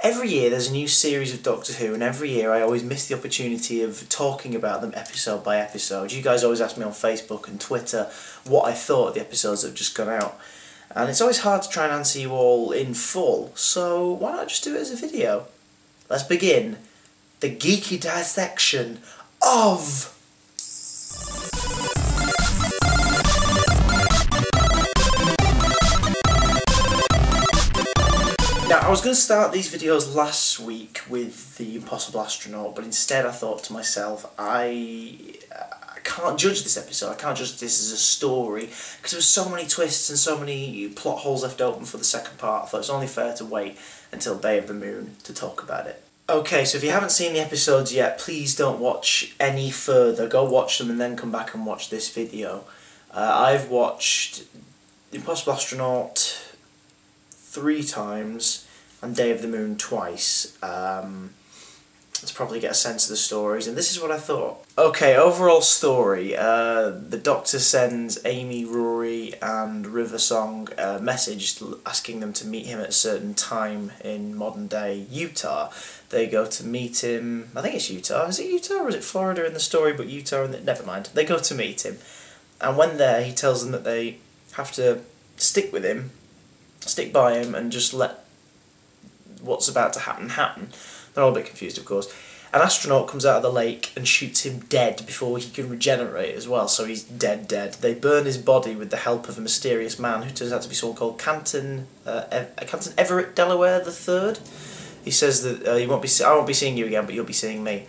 Every year there's a new series of Doctor Who, and every year I always miss the opportunity of talking about them episode by episode. You guys always ask me on Facebook and Twitter what I thought of the episodes that have just gone out. And it's always hard to try and answer you all in full, so why not just do it as a video? Let's begin the geeky dissection of... Now, I was going to start these videos last week with the Impossible Astronaut, but instead I thought to myself, I can't judge this episode, I can't judge this as a story, because there were so many twists and so many plot holes left open for the second part. I thought it's only fair to wait until Day of the Moon to talk about it. Okay, so if you haven't seen the episodes yet, please don't watch any further. Go watch them and then come back and watch this video. I've watched The Impossible Astronaut 3 times and Day of the Moon twice. Let's probably get a sense of the stories, and this is what I thought. Okay, overall story. The Doctor sends Amy, Rory and River Song a message asking them to meet him at a certain time in modern day Utah. They go to meet him, I think it's Utah. Is it Utah or is it Florida in the story, but Utah in the... Never mind. They go to meet him, and when there he tells them that they have to stick with him, stick by him, and just let what's about to happen. They're all a bit confused, of course. An astronaut comes out of the lake and shoots him dead before he can regenerate as well, so he's dead. They burn his body with the help of a mysterious man who turns out to be someone called Canton Everett Delaware III. He says that I won't be seeing you again, but you'll be seeing me.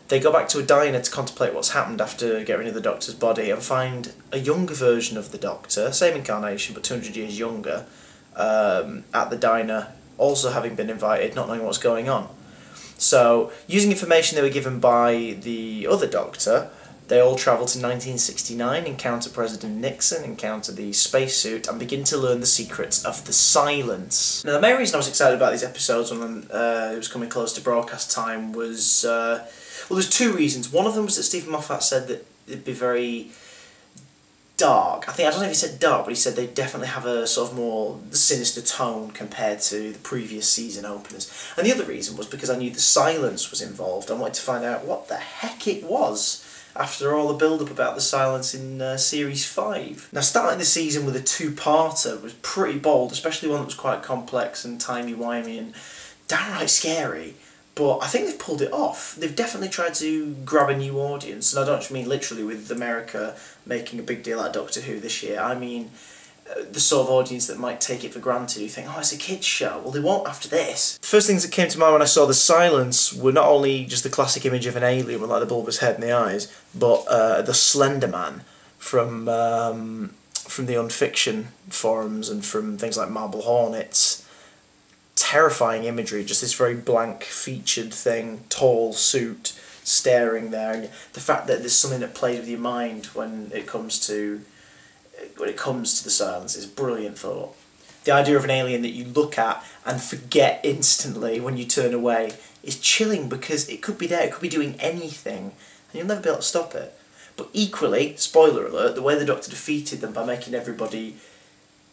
They go back to a diner to contemplate what's happened after getting rid of the Doctor's body and find a younger version of the Doctor, same incarnation but 200 years younger, at the diner, also having been invited, not knowing what's going on. So, using information they were given by the other Doctor, they all travel to 1969, encounter President Nixon, encounter the spacesuit, and begin to learn the secrets of the silence. Now, the main reason I was excited about these episodes when it was coming close to broadcast time was... well, there's 2 reasons. One of them was that Stephen Moffat said that it'd be very dark. I don't know if he said dark, but he said they'd definitely have a sort of more sinister tone compared to the previous season openers. And the other reason was because I knew the silence was involved. I wanted to find out what the heck it was after all the build-up about the silence in Series 5. Now, starting the season with a 2-parter was pretty bold, especially one that was quite complex and timey-wimey and downright scary. But I think they've pulled it off. They've definitely tried to grab a new audience, and I don't just mean literally with America making a big deal out of Doctor Who this year. I mean the sort of audience that might take it for granted, who think, oh, it's a kids' show. Well, they won't after this. The first things that came to mind when I saw the silence were not only just the classic image of an alien with like the bulbous head and the eyes, but the Slender Man from the Unfiction forums and from things like Marble Hornets. Terrifying imagery, just this very blank featured thing, tall suit, staring there, and the fact that there's something that plays with your mind when it comes to the silence is a brilliant thought. The idea of an alien that you look at and forget instantly when you turn away is chilling, because it could be there, it could be doing anything, and you'll never be able to stop it. But equally, spoiler alert, the way the Doctor defeated them by making everybody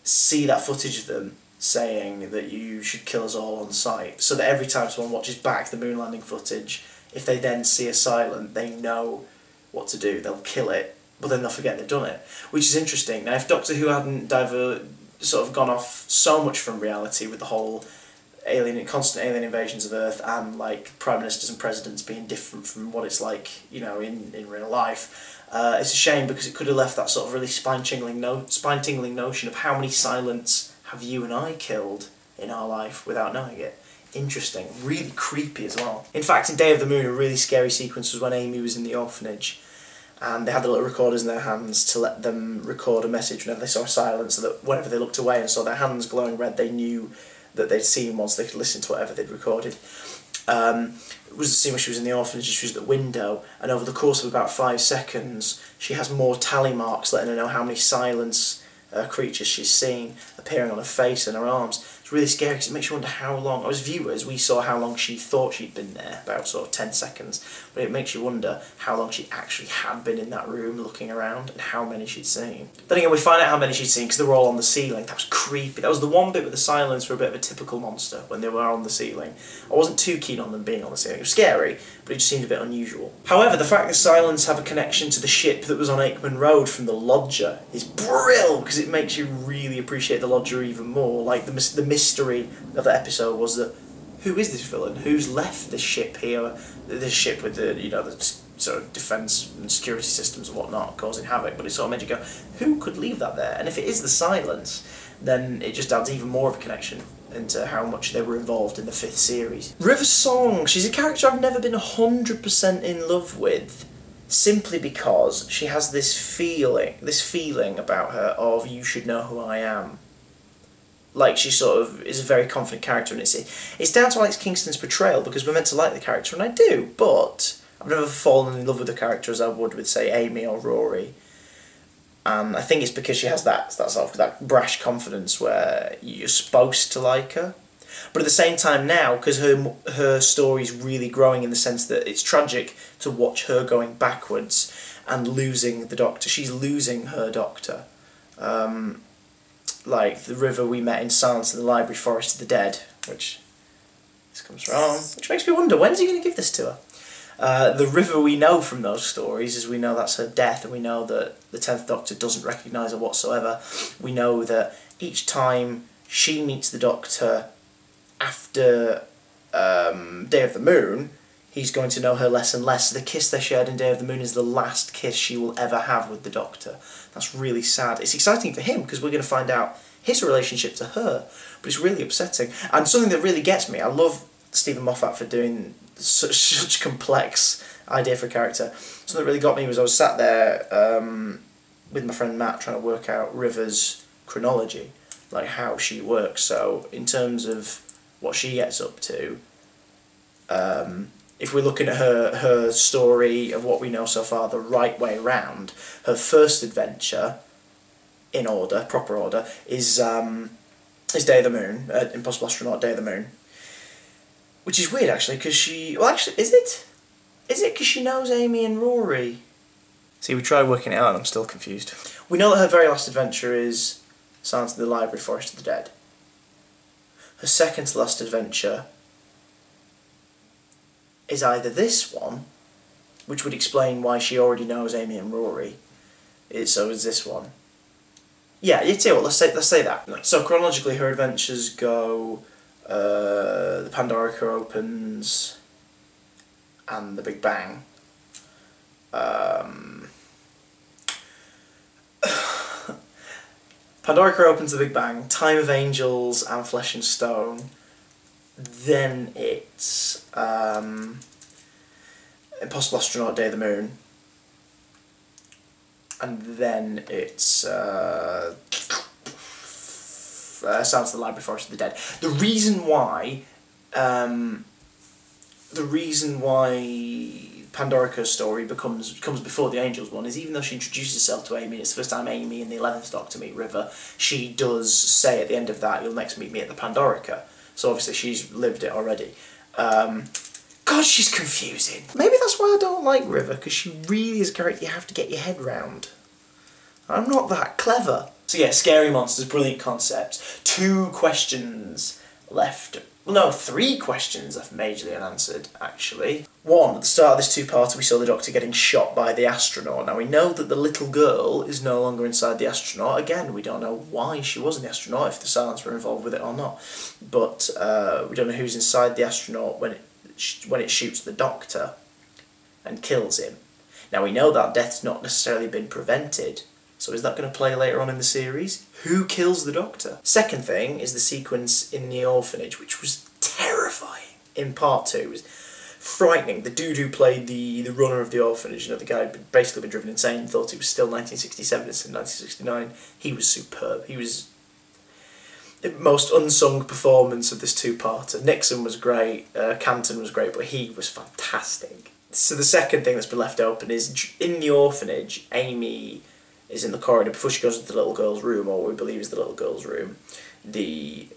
see that footage of them saying that you should kill us all on sight, so that every time someone watches back the moon landing footage, if they then see a silent, they know what to do. They'll kill it, but then they'll forget they've done it, which is interesting. Now, if Doctor Who hadn't sort of gone off so much from reality with the whole constant alien invasions of Earth and like prime ministers and presidents being different from what it's like, you know, in real life, it's a shame, because it could have left that sort of really spine-tingling notion of how many silents have you and I killed in our life without knowing it. Interesting, really creepy as well. In fact, in Day of the Moon, a really scary sequence was when Amy was in the orphanage, and they had the little recorders in their hands to let them record a message whenever they saw silence, so that whenever they looked away and saw their hands glowing red, they knew that they'd seen once they could listen to whatever they'd recorded. It was the scene where she was in the orphanage, she was at the window, and over the course of about 5 seconds, she has more tally marks letting her know how many silence creatures she's seen. appearing on her face and her arms. It's really scary because it makes you wonder how long, as viewers, we saw how long she thought she'd been there, about sort of 10 seconds, but it makes you wonder how long she actually had been in that room looking around and how many she'd seen. Then again, we find out how many she'd seen because they were all on the ceiling. That was creepy. That was the one bit with the silence for a bit of a typical monster, when they were on the ceiling. I wasn't too keen on them being on the ceiling. It was scary, but it just seemed a bit unusual. However, the fact that silence have a connection to the ship that was on Aikman Road from the Lodger is brilliant, because it makes you really appreciate the Lodger even more. Like, the mystery of that episode was that, who is this villain? Who's left this ship here? This ship with the, you know, the sort of defence and security systems and whatnot causing havoc, but it sort of made you go, who could leave that there? And if it is the silence, then it just adds even more of a connection into how much they were involved in the 5th series. River Song, she's a character I've never been 100% in love with, simply because she has this feeling about her of, you should know who I am. Like, she sort of is a very confident character, and it's down to Alex Kingston's portrayal, because we're meant to like the character, and I do, but I've never fallen in love with the character as I would with, say, Amy or Rory. And I think it's because she has that sort of that brash confidence where you're supposed to like her. But at the same time now, because her story's really growing in the sense that it's tragic to watch her going backwards and losing the Doctor. She's losing her Doctor. Like the river we met in Silence in the Library, Forest of the Dead, which this comes from, which makes me wonder, when's he going to give this to her? The river we know from those stories is we know that's her death, and we know that the 10th Doctor doesn't recognise her whatsoever. We know that each time she meets the Doctor after Day of the Moon, he's going to know her less and less. The kiss they shared in Day of the Moon is the last kiss she will ever have with the Doctor. That's really sad. It's exciting for him because we're going to find out his relationship to her, but it's really upsetting. And something that really gets me, I love Stephen Moffat for doing such complex idea for a character. Something that really got me was I was sat there with my friend Matt trying to work out River's chronology, like how she works. So in terms of what she gets up to, if we're looking at her story of what we know so far the right way round, her first adventure, in order, proper order, is Day of the Moon, Impossible Astronaut, Day of the Moon. Which is weird, actually, because she... Well, actually, is it? Is it because she knows Amy and Rory? See, we tried working it out and I'm still confused. We know that her very last adventure is Silence in the Library, Forest of the Dead. Her second to last adventure is either this one, which would explain why she already knows Amy and Rory. So is this one. Yeah, you tell what, let's say that. So chronologically, her adventures go... the Pandorica opens, and the Big Bang. Pandorica opens, the Big Bang, Time of Angels, and Flesh and Stone. Then it's Impossible Astronaut, Day of the Moon. And then it's Silence of the Library, Forest of the Dead. The reason why Pandorica's story comes before the Angels one is, even though she introduces herself to Amy, it's the first time Amy and the 11th Doctor meet River, she does say at the end of that, "You'll next meet me at the Pandorica." So obviously she's lived it already. God, she's confusing. Maybe that's why I don't like River, because she really is a character you have to get your head round. I'm not that clever. So yeah, scary monsters, brilliant concepts. 2 questions left. Well, no, 3 questions left majorly unanswered, actually. 1, at the start of this 2-parter, we saw the Doctor getting shot by the astronaut. Now, we know that the little girl is no longer inside the astronaut. Again, we don't know why she wasn't the astronaut, if the Silence were involved with it or not. But we don't know who's inside the astronaut when it shoots the Doctor and kills him. Now, we know that death's not necessarily been prevented. So is that going to play later on in the series? Who kills the Doctor? Second thing is the sequence in the orphanage, which was terrifying in part 2. It was frightening. The dude who played the runner of the orphanage, you know, the guy who'd basically been driven insane and thought it was still 1967 instead of 1969, he was superb. He was the most unsung performance of this 2-parter. Nixon was great, Canton was great, but he was fantastic. So the second thing that's been left open is, in the orphanage, Amy is in the corridor before she goes into the little girl's room, or what we believe is the little girl's room. A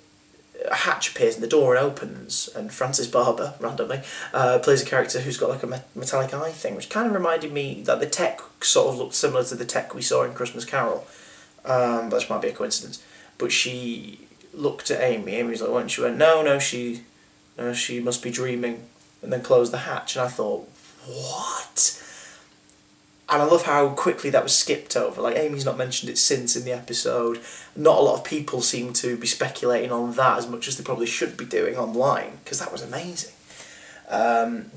hatch appears in the door and opens, and Frances Barber, randomly, plays a character who's got like a metallic eye thing, which kind of reminded me that the tech sort of looked similar to the tech we saw in Christmas Carol. But this might be a coincidence. But she looked at Amy. Amy was like, "What?" And she went, "No, she must be dreaming," and then closed the hatch. And I thought, what? And I love how quickly that was skipped over. Like, Amy's not mentioned it since in the episode. Not a lot of people seem to be speculating on that as much as they probably should be doing online, because that was amazing.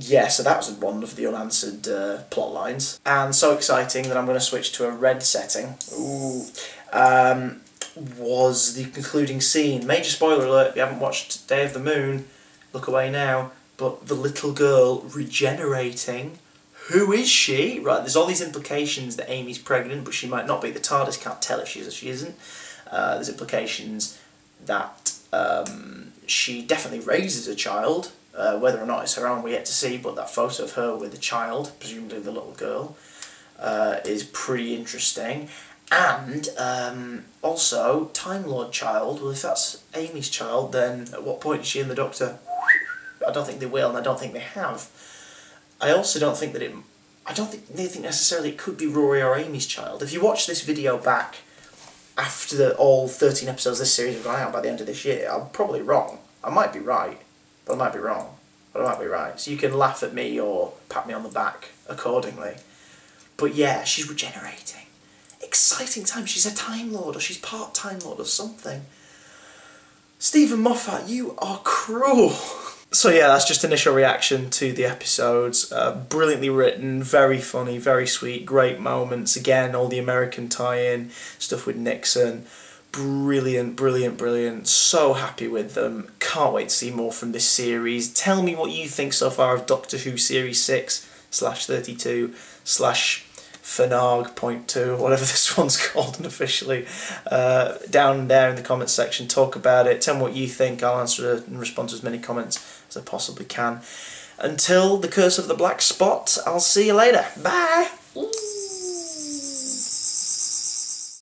Yeah, so that was one of the unanswered plot lines. And so exciting that I'm going to switch to a red setting. Ooh. Was the concluding scene. Major spoiler alert, if you haven't watched Day of the Moon, look away now. But the little girl regenerating. Who is she? Right, there's all these implications that Amy's pregnant, but she might not be. The TARDIS can't tell if she is or she isn't. There's implications that she definitely raises a child. Whether or not it's her own, we're yet to see, but that photo of her with a child, presumably the little girl, is pretty interesting. And also, Time Lord child. Well, if that's Amy's child, then at what point is she and the Doctor? I don't think they will, and I don't think they have. I also don't think that I don't think they think necessarily it could be Rory or Amy's child. If you watch this video back after all 13 episodes of this series have gone out by the end of this year, I'm probably wrong. I might be right, but I might be wrong. But I might be right. So you can laugh at me or pat me on the back accordingly. But yeah, she's regenerating. Exciting time. She's a Time Lord, or she's part Time Lord or something. Stephen Moffat, you are cruel. So yeah, that's just initial reaction to the episodes. Brilliantly written, very funny, very sweet, great moments. Again, all the American tie-in, stuff with Nixon. Brilliant, brilliant, brilliant. So happy with them. Can't wait to see more from this series. Tell me what you think so far of Doctor Who Series 6/32/Fanarg.2, whatever this one's called unofficially. Down there in the comments section, talk about it. Tell me what you think. I'll answer and respond to as many comments as I possibly can. Until the Curse of the Black Spot, I'll see you later. Bye!